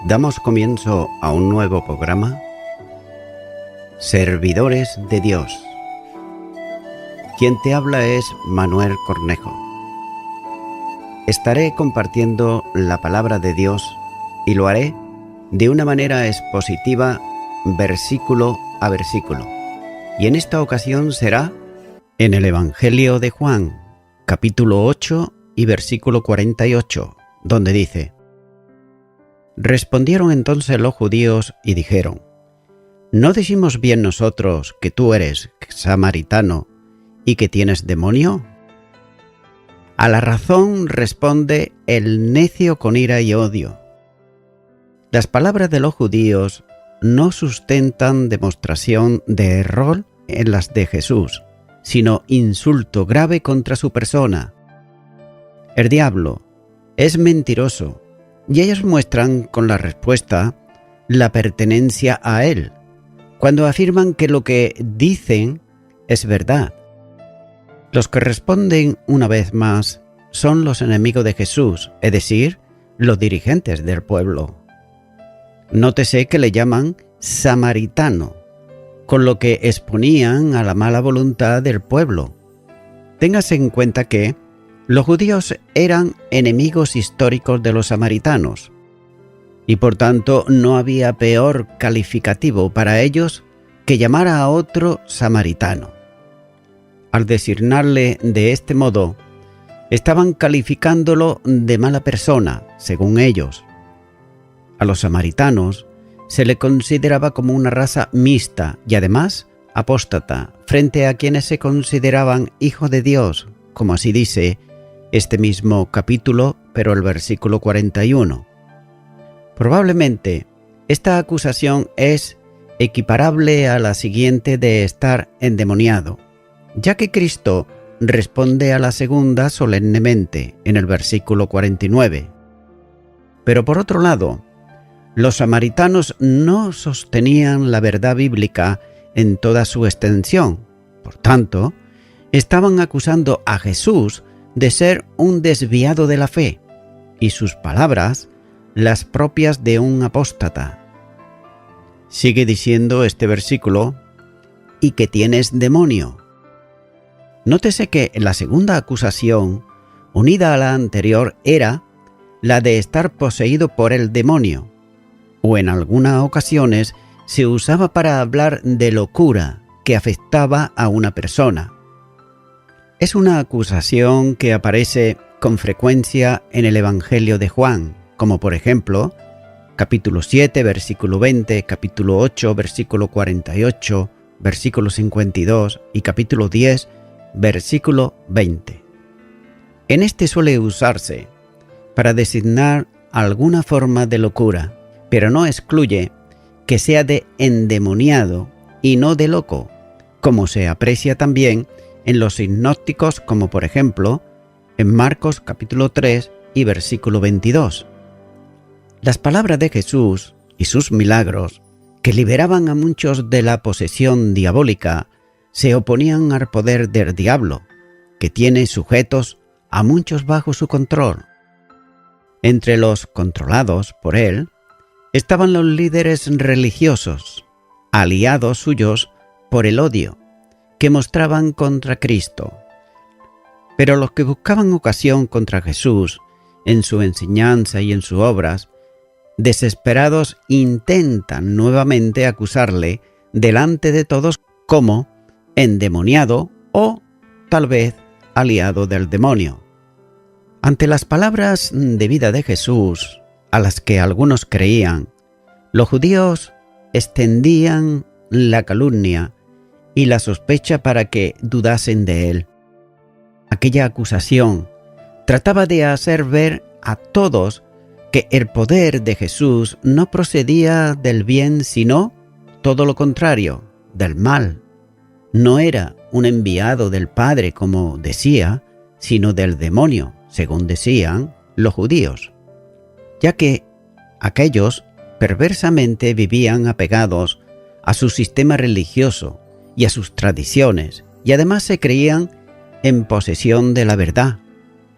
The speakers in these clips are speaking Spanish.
Damos comienzo a un nuevo programa, Servidores de Dios. Quien te habla es Manuel Cornejo. Estaré compartiendo la palabra de Dios y lo haré de una manera expositiva, versículo a versículo. Y en esta ocasión será en el Evangelio de Juan, capítulo 8 y versículo 48, donde dice: Respondieron entonces los judíos y dijeron: ¿No decimos bien nosotros que tú eres samaritano y que tienes demonio? A la razón responde el necio con ira y odio. Las palabras de los judíos no sustentan demostración de error en las de Jesús, sino insulto grave contra su persona. El diablo es mentiroso, y ellos muestran con la respuesta la pertenencia a él, cuando afirman que lo que dicen es verdad. Los que responden una vez más son los enemigos de Jesús, es decir, los dirigentes del pueblo. Nótese que le llaman samaritano, con lo que exponían a la mala voluntad del pueblo. Téngase en cuenta que los judíos eran enemigos históricos de los samaritanos, y por tanto no había peor calificativo para ellos que llamar a otro samaritano. Al designarle de este modo, estaban calificándolo de mala persona, según ellos. A los samaritanos se le consideraba como una raza mixta y además apóstata, frente a quienes se consideraban hijos de Dios, como así dice este mismo capítulo, pero el versículo 41. Probablemente esta acusación es equiparable a la siguiente de estar endemoniado, ya que Cristo responde a la segunda solemnemente en el versículo 49. Pero por otro lado, los samaritanos no sostenían la verdad bíblica en toda su extensión. Por tanto, estaban acusando a Jesús de ser un desviado de la fe, y sus palabras las propias de un apóstata. Sigue diciendo este versículo: y que tienes demonio. Nótese que la segunda acusación, unida a la anterior, era la de estar poseído por el demonio, o en algunas ocasiones se usaba para hablar de locura que afectaba a una persona. Es una acusación que aparece con frecuencia en el Evangelio de Juan, como por ejemplo, capítulo 7, versículo 20, capítulo 8, versículo 48, versículo 52 y capítulo 10, versículo 20. En este suele usarse para designar alguna forma de locura, pero no excluye que sea de endemoniado y no de loco, como se aprecia también en los sinópticos, como por ejemplo en Marcos capítulo 3 y versículo 22. Las palabras de Jesús y sus milagros, que liberaban a muchos de la posesión diabólica, se oponían al poder del diablo, que tiene sujetos a muchos bajo su control. Entre los controlados por él estaban los líderes religiosos, aliados suyos por el odio que mostraban contra Cristo. Pero los que buscaban ocasión contra Jesús en su enseñanza y en sus obras, desesperados intentan nuevamente acusarle delante de todos como endemoniado o tal vez aliado del demonio. Ante las palabras de vida de Jesús, a las que algunos creían, los judíos extendían la calumnia y la sospecha para que dudasen de él. Aquella acusación trataba de hacer ver a todos que el poder de Jesús no procedía del bien, sino todo lo contrario, del mal. No era un enviado del Padre, como decía, sino del demonio, según decían los judíos, ya que aquellos perversamente vivían apegados a su sistema religioso y a sus tradiciones, y además se creían en posesión de la verdad,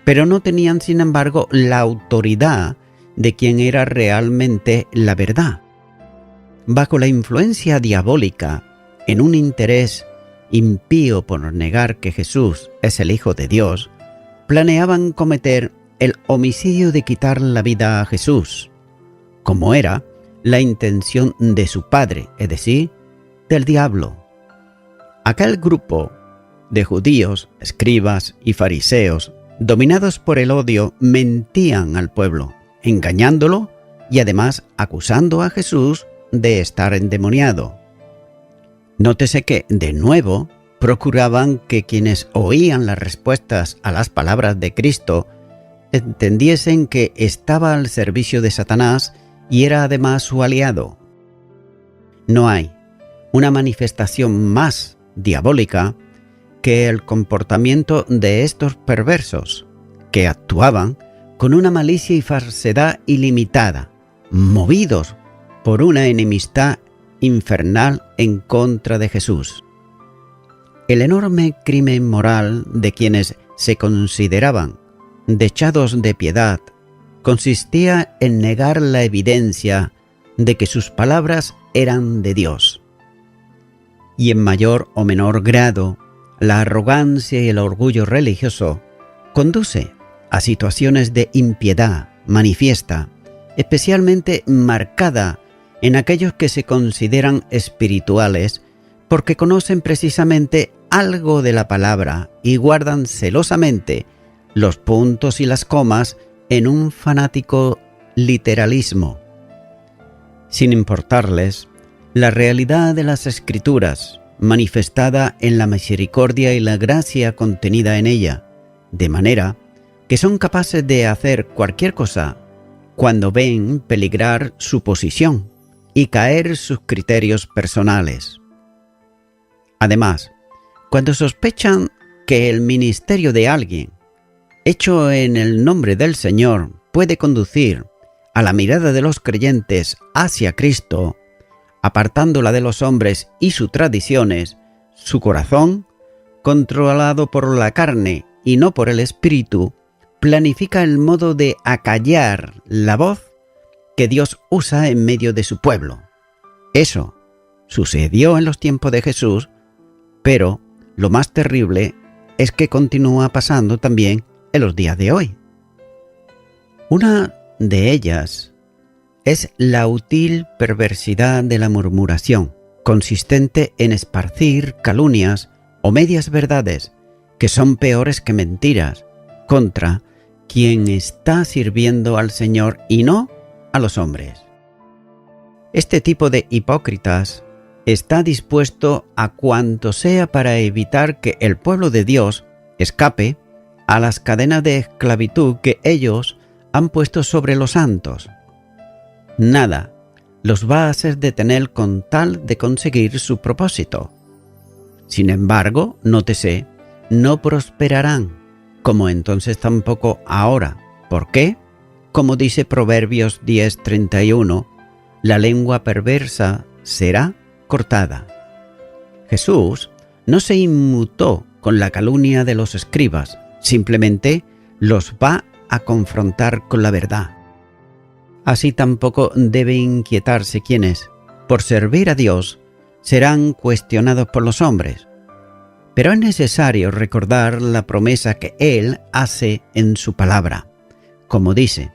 pero no tenían, sin embargo, la autoridad de quien era realmente la verdad. Bajo la influencia diabólica, en un interés impío por negar que Jesús es el Hijo de Dios, planeaban cometer el homicidio de quitar la vida a Jesús, como era la intención de su padre, es decir, del diablo. Aquel grupo de judíos, escribas y fariseos, dominados por el odio, mentían al pueblo, engañándolo y además acusando a Jesús de estar endemoniado. Nótese que, de nuevo, procuraban que quienes oían las respuestas a las palabras de Cristo entendiesen que estaba al servicio de Satanás y era además su aliado. No hay una manifestación más diabólica que el comportamiento de estos perversos, que actuaban con una malicia y falsedad ilimitada, movidos por una enemistad infernal en contra de Jesús. El enorme crimen moral de quienes se consideraban dechados de piedad consistía en negar la evidencia de que sus palabras eran de Dios. Y en mayor o menor grado, la arrogancia y el orgullo religioso conduce a situaciones de impiedad manifiesta, especialmente marcada en aquellos que se consideran espirituales porque conocen precisamente algo de la palabra y guardan celosamente los puntos y las comas en un fanático literalismo, sin importarles la realidad de las Escrituras manifestada en la misericordia y la gracia contenida en ella, de manera que son capaces de hacer cualquier cosa cuando ven peligrar su posición y caer sus criterios personales. Además, cuando sospechan que el ministerio de alguien, hecho en el nombre del Señor, puede conducir a la mirada de los creyentes hacia Cristo, apartándola de los hombres y sus tradiciones, su corazón, controlado por la carne y no por el espíritu, planifica el modo de acallar la voz que Dios usa en medio de su pueblo. Eso sucedió en los tiempos de Jesús, pero lo más terrible es que continúa pasando también en los días de hoy. Una de ellas es la útil perversidad de la murmuración, consistente en esparcir calumnias o medias verdades, que son peores que mentiras, contra quien está sirviendo al Señor y no a los hombres. Este tipo de hipócritas está dispuesto a cuanto sea para evitar que el pueblo de Dios escape a las cadenas de esclavitud que ellos han puesto sobre los santos. Nada los va a hacer detener con tal de conseguir su propósito. Sin embargo, nótese, no prosperarán, como entonces tampoco ahora. ¿Por qué? Como dice Proverbios 10:31, la lengua perversa será cortada. Jesús no se inmutó con la calumnia de los escribas, simplemente los va a confrontar con la verdad. Así tampoco debe inquietarse quienes, por servir a Dios, serán cuestionados por los hombres. Pero es necesario recordar la promesa que Él hace en su palabra, como dice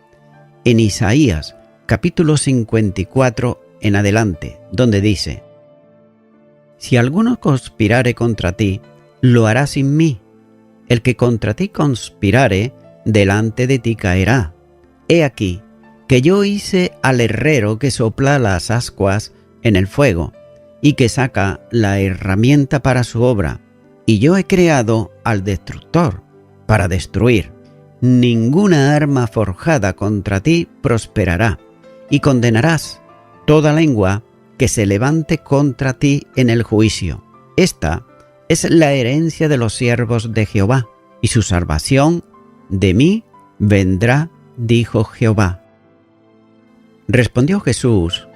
en Isaías capítulo 54 en adelante, donde dice: Si alguno conspirare contra ti, lo hará sin mí. El que contra ti conspirare, delante de ti caerá. He aquí que yo hice al herrero que sopla las ascuas en el fuego y que saca la herramienta para su obra, y yo he creado al destructor para destruir. Ninguna arma forjada contra ti prosperará, y condenarás toda lengua que se levante contra ti en el juicio. Esta es la herencia de los siervos de Jehová, y su salvación de mí vendrá, dijo Jehová. Respondió Jesús: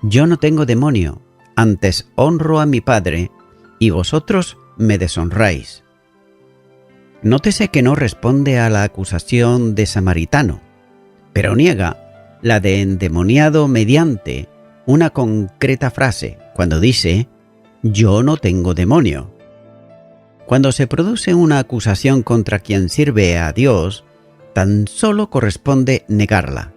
Yo no tengo demonio, antes honro a mi Padre, y vosotros me deshonráis. Nótese que no responde a la acusación de samaritano, pero niega la de endemoniado mediante una concreta frase, cuando dice: Yo no tengo demonio. Cuando se produce una acusación contra quien sirve a Dios, tan solo corresponde negarla,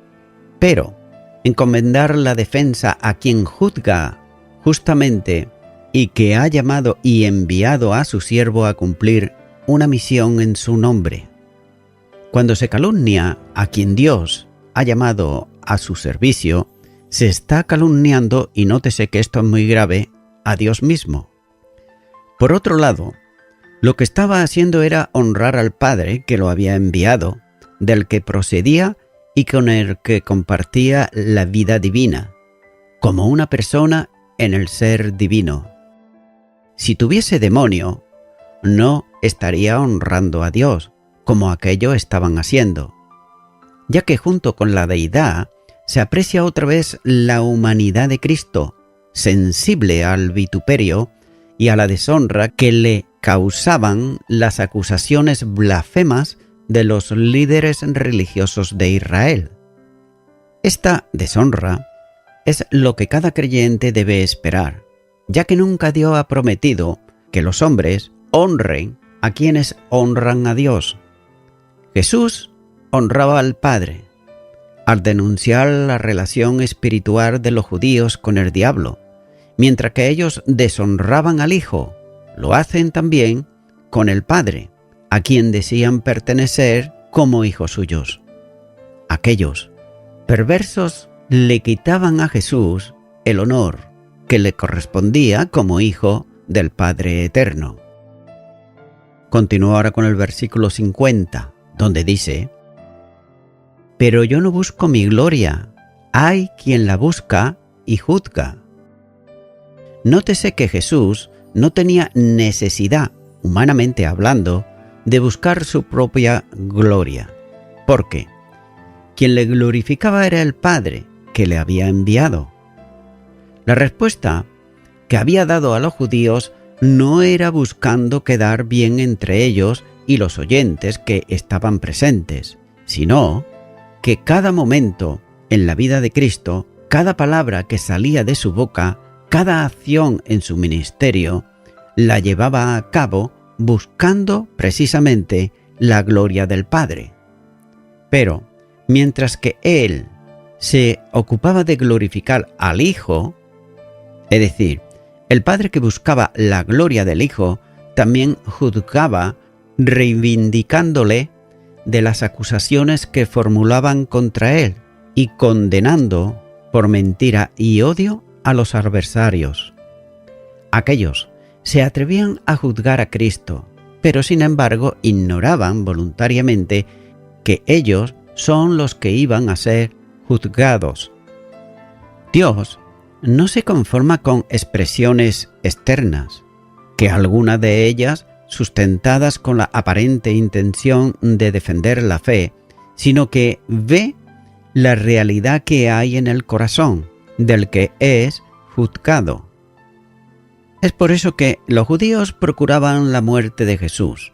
pero encomendar la defensa a quien juzga justamente y que ha llamado y enviado a su siervo a cumplir una misión en su nombre. Cuando se calumnia a quien Dios ha llamado a su servicio, se está calumniando, y nótese que esto es muy grave, a Dios mismo. Por otro lado, lo que estaba haciendo era honrar al Padre que lo había enviado, del que procedía y con el que compartía la vida divina, como una persona en el ser divino. Si tuviese demonio, no estaría honrando a Dios, como aquello estaban haciendo, ya que junto con la deidad se aprecia otra vez la humanidad de Cristo, sensible al vituperio y a la deshonra que le causaban las acusaciones blasfemas de los líderes religiosos de Israel. Esta deshonra es lo que cada creyente debe esperar, ya que nunca Dios ha prometido que los hombres honren a quienes honran a Dios. Jesús honraba al Padre al denunciar la relación espiritual de los judíos con el diablo, mientras que ellos deshonraban al Hijo. Lo hacen también con el Padre, a quien decían pertenecer como hijos suyos. Aquellos perversos le quitaban a Jesús el honor que le correspondía como hijo del Padre Eterno. Continúo ahora con el versículo 50, donde dice: Pero yo no busco mi gloria, hay quien la busca y juzga. Nótese que Jesús no tenía necesidad, humanamente hablando, de buscar su propia gloria, porque quien le glorificaba era el Padre que le había enviado. La respuesta que había dado a los judíos no era buscando quedar bien entre ellos y los oyentes que estaban presentes, sino que cada momento en la vida de Cristo, cada palabra que salía de su boca, cada acción en su ministerio, la llevaba a cabo buscando precisamente la gloria del Padre. Pero, mientras que Él se ocupaba de glorificar al Hijo, es decir, el Padre que buscaba la gloria del Hijo, también juzgaba reivindicándole de las acusaciones que formulaban contra Él y condenando por mentira y odio a los adversarios. Aquellos se atrevían a juzgar a Cristo, pero sin embargo ignoraban voluntariamente que ellos son los que iban a ser juzgados. Dios no se conforma con expresiones externas, que algunas de ellas sustentadas con la aparente intención de defender la fe, sino que ve la realidad que hay en el corazón del que es juzgado. Es por eso que los judíos procuraban la muerte de Jesús,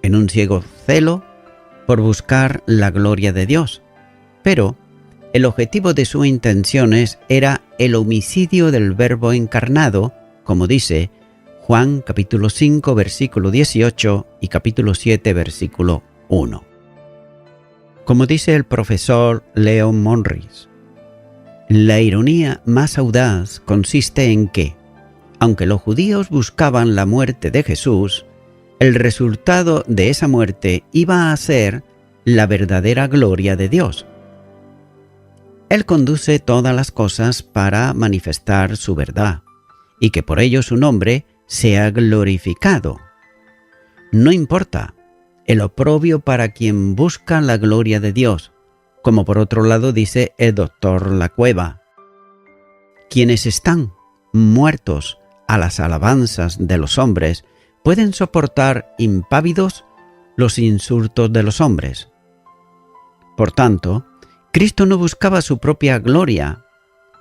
en un ciego celo por buscar la gloria de Dios, pero el objetivo de sus intenciones era el homicidio del Verbo encarnado, como dice Juan capítulo 5 versículo 18 y capítulo 7 versículo 1. Como dice el profesor Leon Morris, la ironía más audaz consiste en que, aunque los judíos buscaban la muerte de Jesús, el resultado de esa muerte iba a ser la verdadera gloria de Dios. Él conduce todas las cosas para manifestar su verdad, y que por ello su nombre sea glorificado. No importa el oprobio para quien busca la gloria de Dios, como por otro lado dice el doctor Lacueva. Quienes están muertos a las alabanzas de los hombres pueden soportar impávidos los insultos de los hombres. Por tanto, Cristo no buscaba su propia gloria,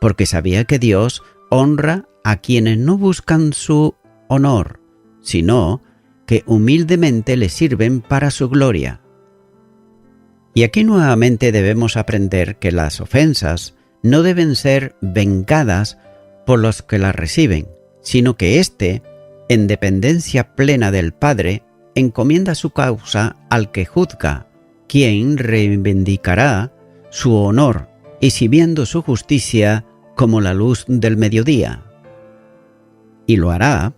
porque sabía que Dios honra a quienes no buscan su honor, sino que humildemente le sirven para su gloria. Y aquí nuevamente debemos aprender que las ofensas no deben ser vengadas por los que las reciben, sino que éste, en dependencia plena del Padre, encomienda su causa al que juzga, quien reivindicará su honor, exhibiendo su justicia como la luz del mediodía. Y lo hará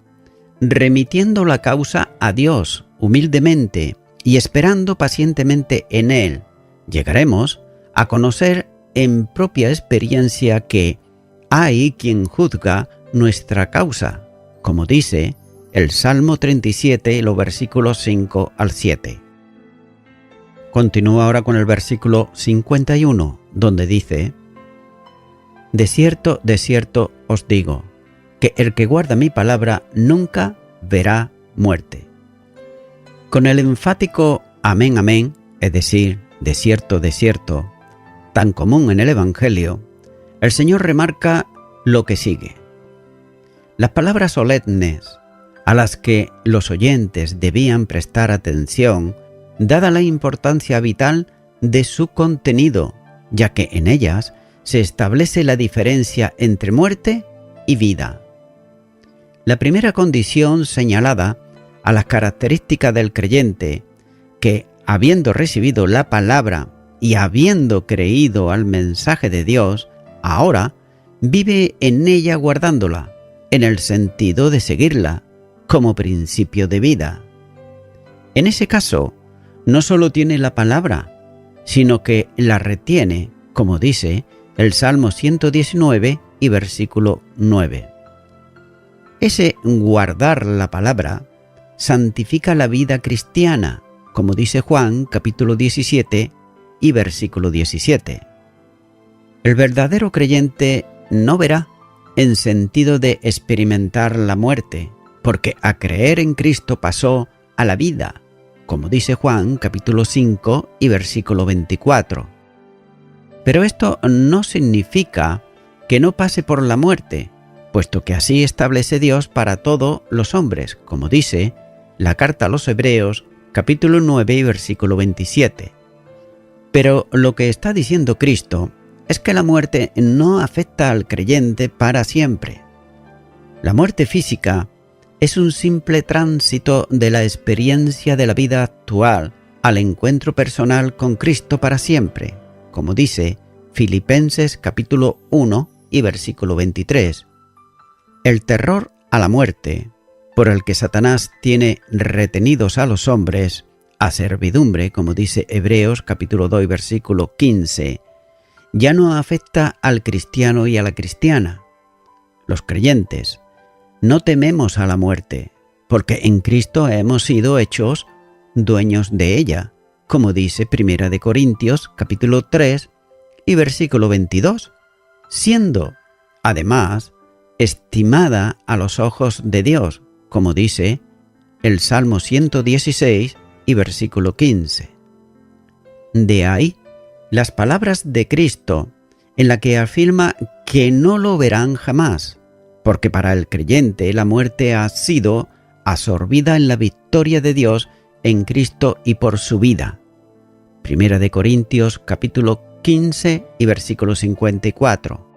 remitiendo la causa a Dios humildemente y esperando pacientemente en Él. Llegaremos a conocer en propia experiencia que hay quien juzga nuestra causa, como dice el Salmo 37, los versículos 5 al 7. Continúa ahora con el versículo 51, donde dice: De cierto, os digo, que el que guarda mi palabra nunca verá muerte. Con el enfático amén, amén, es decir, de cierto, tan común en el Evangelio, el Señor remarca lo que sigue. Las palabras solemnes a las que los oyentes debían prestar atención, dada la importancia vital de su contenido, ya que en ellas se establece la diferencia entre muerte y vida. La primera condición señalada a las características del creyente, que habiendo recibido la palabra y habiendo creído al mensaje de Dios, ahora vive en ella guardándola, en el sentido de seguirla como principio de vida. En ese caso, no solo tiene la palabra, sino que la retiene, como dice el Salmo 119 y versículo 9. Ese guardar la palabra santifica la vida cristiana, como dice Juan capítulo 17 y versículo 17. El verdadero creyente no verá en sentido de experimentar la muerte, porque a creer en Cristo pasó a la vida, como dice Juan capítulo 5 y versículo 24. Pero esto no significa que no pase por la muerte, puesto que así establece Dios para todos los hombres, como dice la carta a los Hebreos capítulo 9 y versículo 27. Pero lo que está diciendo Cristo es que la muerte no afecta al creyente para siempre. La muerte física es un simple tránsito de la experiencia de la vida actual al encuentro personal con Cristo para siempre, como dice Filipenses capítulo 1 y versículo 23. El terror a la muerte, por el que Satanás tiene retenidos a los hombres a servidumbre, como dice Hebreos capítulo 2 y versículo 15, ya no afecta al cristiano y a la cristiana. Los creyentes no tememos a la muerte, porque en Cristo hemos sido hechos dueños de ella, como dice Primera de Corintios capítulo 3 y versículo 22, siendo, además, estimada a los ojos de Dios, como dice el Salmo 116 y versículo 15. De ahí las palabras de Cristo en la que afirma que no lo verán jamás, porque para el creyente la muerte ha sido absorbida en la victoria de Dios en Cristo y por su vida. Primera de Corintios capítulo 15 y versículo 54.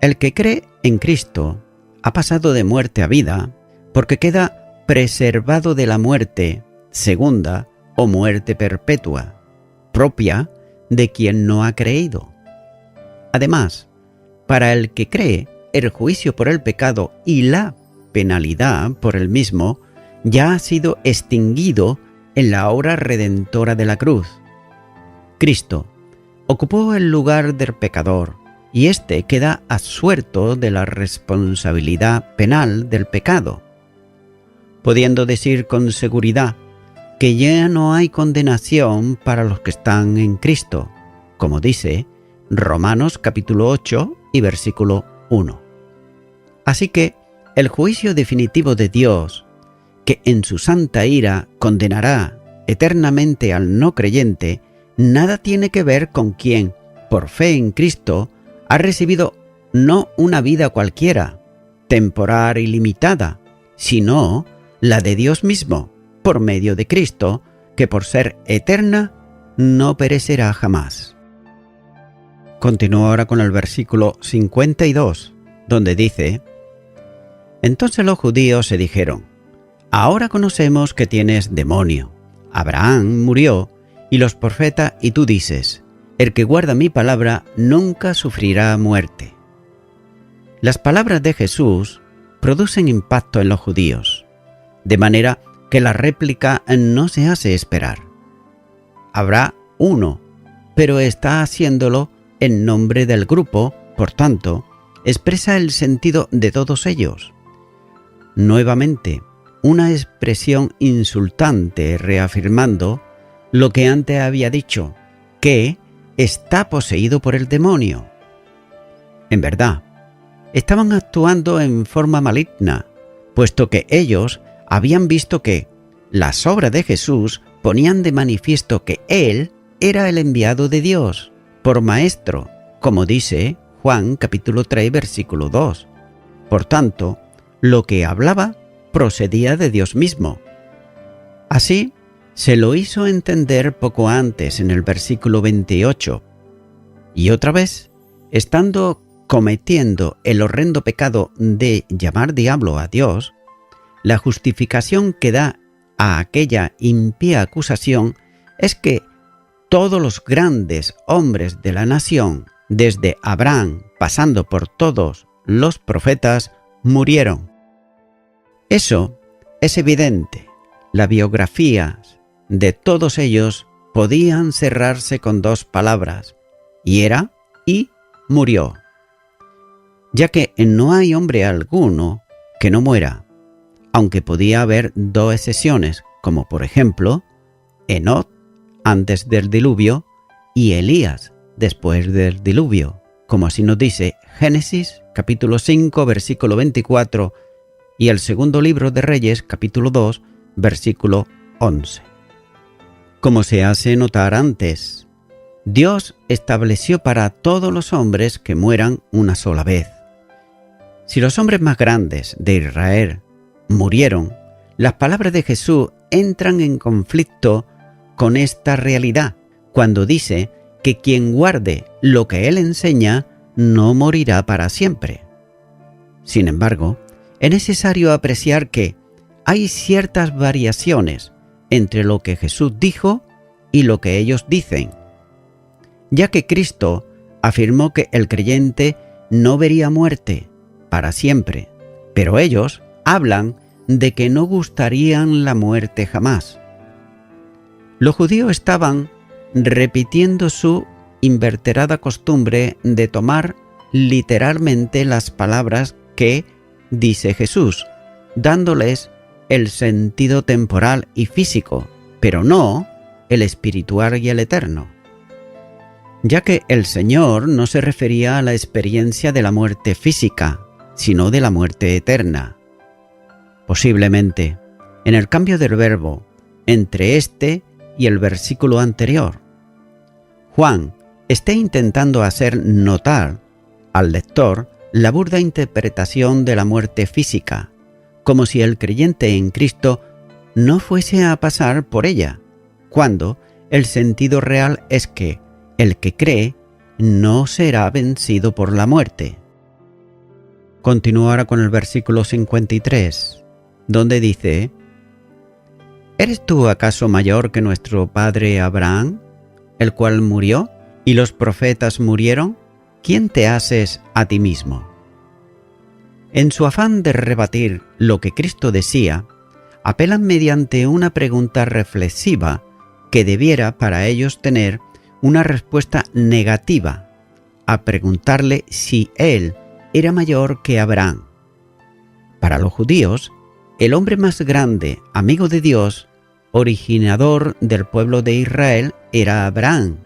El que cree en Cristo ha pasado de muerte a vida porque queda preservado de la muerte segunda o muerte perpetua, propia de quien no ha creído. Además, para el que cree, el juicio por el pecado y la penalidad por el mismo ya ha sido extinguido en la obra redentora de la cruz. Cristo ocupó el lugar del pecador y éste queda absuelto de la responsabilidad penal del pecado, pudiendo decir con seguridad que ya no hay condenación para los que están en Cristo, como dice Romanos capítulo 8 y versículo 1. Así que el juicio definitivo de Dios, que en su santa ira condenará eternamente al no creyente, nada tiene que ver con quien, por fe en Cristo, ha recibido no una vida cualquiera, temporal y limitada, sino la de Dios mismo, por medio de Cristo, que por ser eterna, no perecerá jamás. Continúo ahora con el versículo 52, donde dice: Entonces los judíos se dijeron: Ahora conocemos que tienes demonio. Abraham murió, y los profetas, y tú dices: El que guarda mi palabra nunca sufrirá muerte. Las palabras de Jesús producen impacto en los judíos, de manera que la réplica no se hace esperar. Habrá uno, pero está haciéndolo en nombre del grupo, por tanto, expresa el sentido de todos ellos. Nuevamente, una expresión insultante reafirmando lo que antes había dicho, que está poseído por el demonio. En verdad, estaban actuando en forma maligna, puesto que ellos habían visto que las obras de Jesús ponían de manifiesto que Él era el enviado de Dios, por maestro, como dice Juan capítulo 3, versículo 2. Por tanto, lo que hablaba procedía de Dios mismo. Así, se lo hizo entender poco antes en el versículo 28. Y otra vez, estando cometiendo el horrendo pecado de llamar diablo a Dios, la justificación que da a aquella impía acusación es que todos los grandes hombres de la nación, desde Abraham pasando por todos los profetas, murieron. Eso es evidente. Las biografías de todos ellos podían cerrarse con dos palabras: hiera y murió, ya que no hay hombre alguno que no muera, aunque podía haber dos excepciones, como por ejemplo Enoc antes del diluvio y Elías después del diluvio, como así nos dice Génesis capítulo 5 versículo 24 y el segundo libro de Reyes capítulo 2 versículo 11. Como se hace notar antes, Dios estableció para todos los hombres que mueran una sola vez. Si los hombres más grandes de Israel murieron, las palabras de Jesús entran en conflicto con esta realidad, cuando dice que quien guarde lo que Él enseña no morirá para siempre. Sin embargo, es necesario apreciar que hay ciertas variaciones entre lo que Jesús dijo y lo que ellos dicen, ya que Cristo afirmó que el creyente no vería muerte para siempre, pero ellos hablan de que no gustarían la muerte jamás. Los judíos estaban repitiendo su inveterada costumbre de tomar literalmente las palabras que dice Jesús, dándoles el sentido temporal y físico, pero no el espiritual y el eterno, ya que el Señor no se refería a la experiencia de la muerte física, sino de la muerte eterna. Posiblemente, en el cambio del verbo entre este y el versículo anterior, Juan esté intentando hacer notar al lector la burda interpretación de la muerte física, como si el creyente en Cristo no fuese a pasar por ella, cuando el sentido real es que el que cree no será vencido por la muerte. Continúo ahora con el versículo 53, donde dice: ¿Eres tú acaso mayor que nuestro padre Abraham, el cual murió, y los profetas murieron? ¿Quién te haces a ti mismo? En su afán de rebatir lo que Cristo decía, apelan mediante una pregunta reflexiva que debiera para ellos tener una respuesta negativa, a preguntarle si él era mayor que Abraham. Para los judíos, el hombre más grande, amigo de Dios, originador del pueblo de Israel, era Abraham.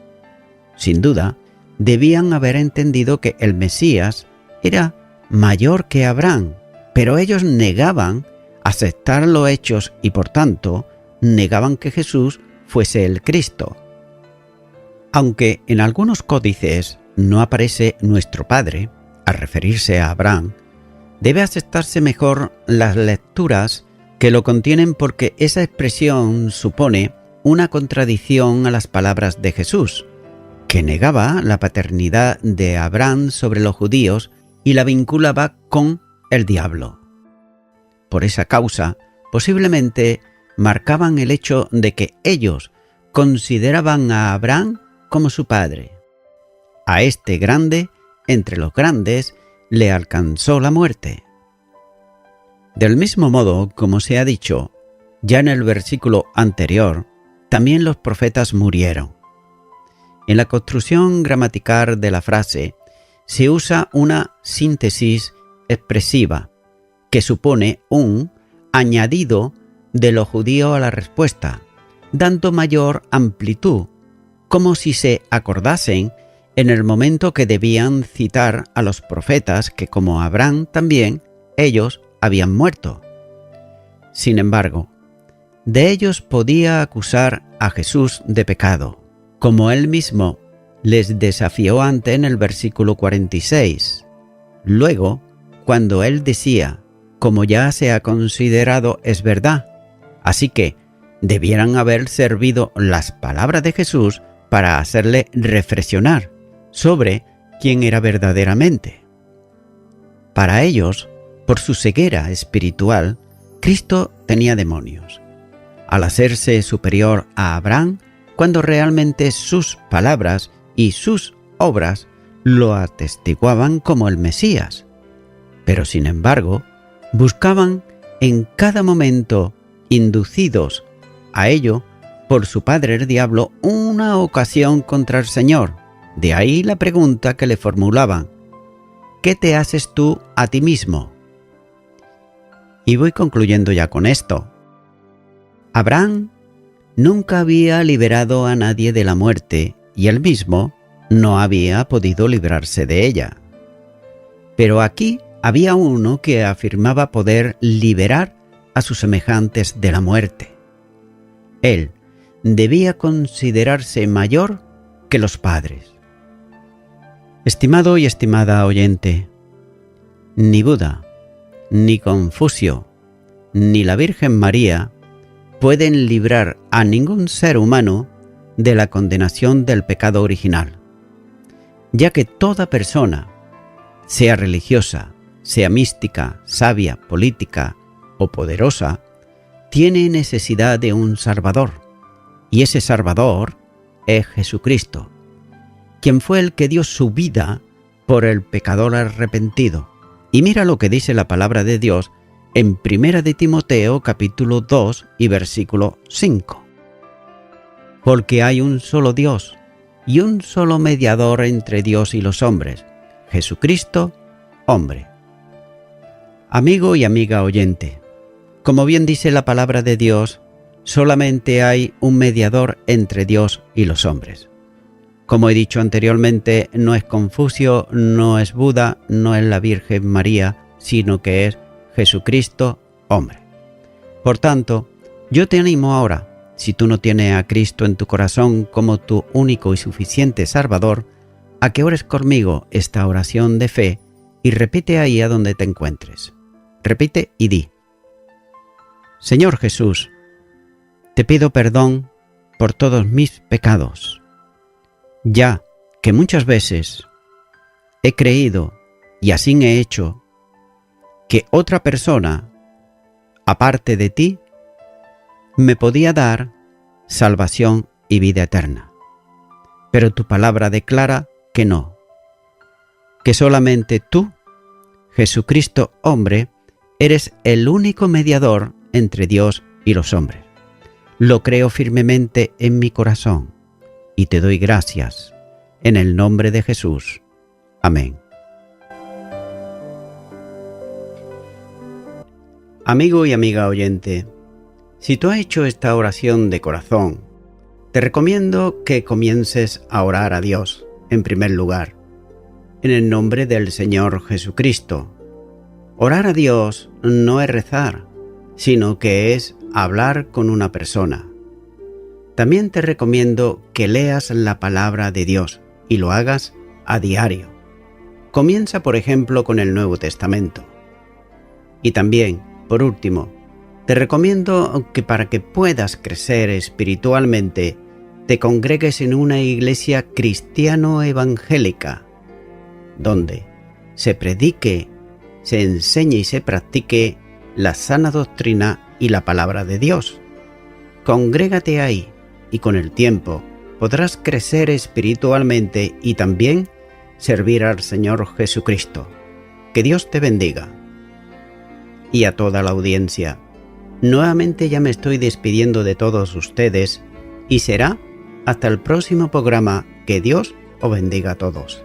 Sin duda, debían haber entendido que el Mesías era mayor que Abraham, pero ellos negaban aceptar los hechos y por tanto negaban que Jesús fuese el Cristo. Aunque en algunos códices no aparece nuestro padre, al referirse a Abraham, debe aceptarse mejor las lecturas que lo contienen porque esa expresión supone una contradicción a las palabras de Jesús, que negaba la paternidad de Abraham sobre los judíos y la vinculaba con el diablo. Por esa causa, posiblemente marcaban el hecho de que ellos consideraban a Abraham como su padre. A este grande, entre los grandes, le alcanzó la muerte. Del mismo modo, como se ha dicho ya en el versículo anterior, también los profetas murieron. En la construcción gramatical de la frase se usa una síntesis expresiva que supone un añadido de lo judío a la respuesta, dando mayor amplitud, como si se acordasen en el momento que debían citar a los profetas que, como Abraham también, ellos habían muerto. Sin embargo, de ellos podía acusar a Jesús de pecado, como él mismo les desafió antes en el versículo 46. Luego, cuando él decía, como ya se ha considerado es verdad, así que debieran haber servido las palabras de Jesús para hacerle reflexionar sobre quién era verdaderamente. Para ellos, por su ceguera espiritual, Cristo tenía demonios, al hacerse superior a Abraham, cuando realmente sus palabras y sus obras lo atestiguaban como el Mesías. Pero sin embargo, buscaban en cada momento, inducidos a ello por su padre el diablo, una ocasión contra el Señor. De ahí la pregunta que le formulaban: ¿qué te haces tú a ti mismo? Y voy concluyendo ya con esto. Abraham nunca había liberado a nadie de la muerte y él mismo no había podido librarse de ella. Pero aquí había uno que afirmaba poder liberar a sus semejantes de la muerte. Él debía considerarse mayor que los padres. Estimado y estimada oyente, ni Buda, ni Confucio, ni la Virgen María pueden librar a ningún ser humano de la condenación del pecado original, ya que toda persona, sea religiosa, sea mística, sabia, política o poderosa, tiene necesidad de un Salvador, y ese Salvador es Jesucristo, quien fue el que dio su vida por el pecador arrepentido. Y mira lo que dice la palabra de Dios en 1 de Timoteo capítulo 2 y versículo 5. Porque hay un solo Dios y un solo mediador entre Dios y los hombres, Jesucristo, hombre. Amigo y amiga oyente, como bien dice la palabra de Dios, solamente hay un mediador entre Dios y los hombres. Como he dicho anteriormente, no es Confucio, no es Buda, no es la Virgen María, sino que es Jesucristo, hombre. Por tanto, yo te animo ahora, si tú no tienes a Cristo en tu corazón como tu único y suficiente Salvador, a que ores conmigo esta oración de fe y repite ahí a donde te encuentres. Repite y di: Señor Jesús, te pido perdón por todos mis pecados, ya que muchas veces he creído, y así he hecho, que otra persona, aparte de ti, me podía dar salvación y vida eterna. Pero tu palabra declara que no, que solamente tú, Jesucristo hombre, eres el único mediador entre Dios y los hombres. Lo creo firmemente en mi corazón y te doy gracias en el nombre de Jesús. Amén. Amigo y amiga oyente, si tú has hecho esta oración de corazón, te recomiendo que comiences a orar a Dios, en primer lugar, en el nombre del Señor Jesucristo. Orar a Dios no es rezar, sino que es hablar con una persona. También te recomiendo que leas la palabra de Dios y lo hagas a diario. Comienza, por ejemplo, con el Nuevo Testamento. Y también, por último, te recomiendo que para que puedas crecer espiritualmente, te congregues en una iglesia cristiano-evangélica, donde se predique, se enseñe y se practique la sana doctrina y la palabra de Dios. Congrégate ahí y con el tiempo podrás crecer espiritualmente y también servir al Señor Jesucristo. Que Dios te bendiga. Y a toda la audiencia, nuevamente ya me estoy despidiendo de todos ustedes y será hasta el próximo programa. Que Dios os bendiga a todos.